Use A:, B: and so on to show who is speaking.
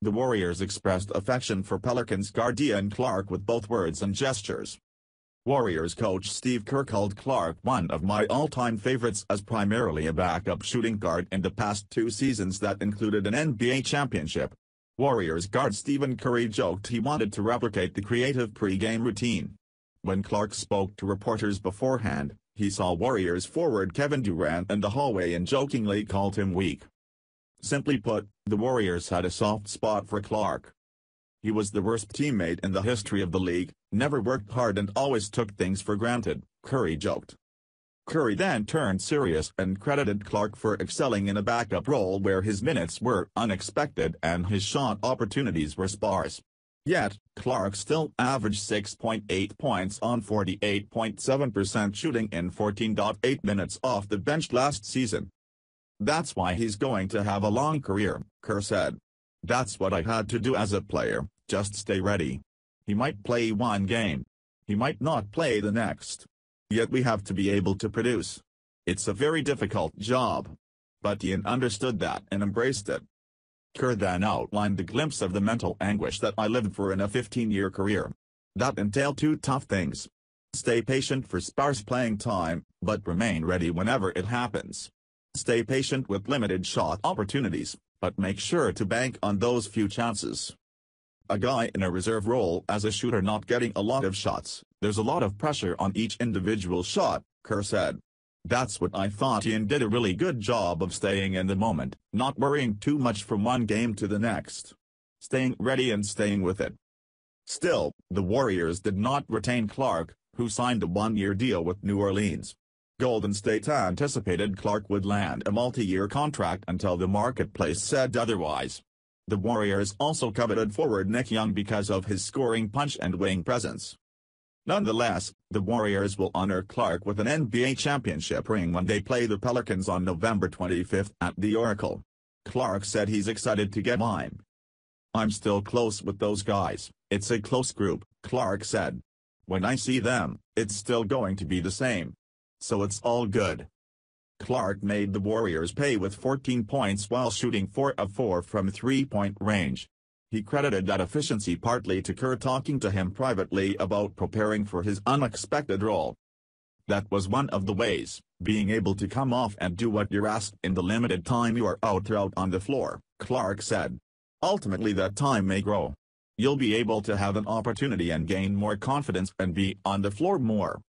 A: The Warriors expressed affection for Pelicans guard Ian Clark with both words and gestures. Warriors coach Steve Kerr called Clark one of my all-time favorites as primarily a backup shooting guard in the past 2 seasons that included an NBA championship. Warriors guard Stephen Curry joked he wanted to replicate the creative pre-game routine. When Clark spoke to reporters beforehand, he saw Warriors forward Kevin Durant in the hallway and jokingly called him weak. Simply put, the Warriors had a soft spot for Clark. He was the worst teammate in the history of the league, never worked hard and always took things for granted, Curry joked. Curry then turned serious and credited Clark for excelling in a backup role where his minutes were unexpected and his shot opportunities were sparse. Yet, Clark still averaged 6.8 points on 48.7% shooting in 14.8 minutes off the bench last season. "That's why he's going to have a long career," Kerr said. "That's what I had to do as a player, just stay ready. He might play one game. He might not play the next. Yet we have to be able to produce. It's a very difficult job." But Ian understood that and embraced it. Kerr then outlined the glimpse of the mental anguish that I lived for in a 15-year career. That entailed 2 tough things. Stay patient for sparse playing time, but remain ready whenever it happens. Stay patient with limited shot opportunities, but make sure to bank on those few chances. A guy in a reserve role as a shooter not getting a lot of shots, there's a lot of pressure on each individual shot, Kerr said. "That's what I thought Ian did a really good job of staying in the moment, not worrying too much from one game to the next. Staying ready and staying with it." Still, the Warriors did not retain Clark, who signed a 1-year deal with New Orleans. Golden State anticipated Clark would land a multi-year contract until the marketplace said otherwise. The Warriors also coveted forward Nick Young because of his scoring punch and wing presence. Nonetheless, the Warriors will honor Clark with an NBA championship ring when they play the Pelicans on November 25 at the Oracle. Clark said he's excited to get mine. "I'm still close with those guys, it's a close group," Clark said. "When I see them, it's still going to be the same. So it's all good." Clark made the Warriors pay with 14 points while shooting 4 of 4 from three-point range. He credited that efficiency partly to Kerr talking to him privately about preparing for his unexpected role. "That was one of the ways, being able to come off and do what you're asked in the limited time you are out on the floor," Clark said. "Ultimately that time may grow. You'll be able to have an opportunity and gain more confidence and be on the floor more.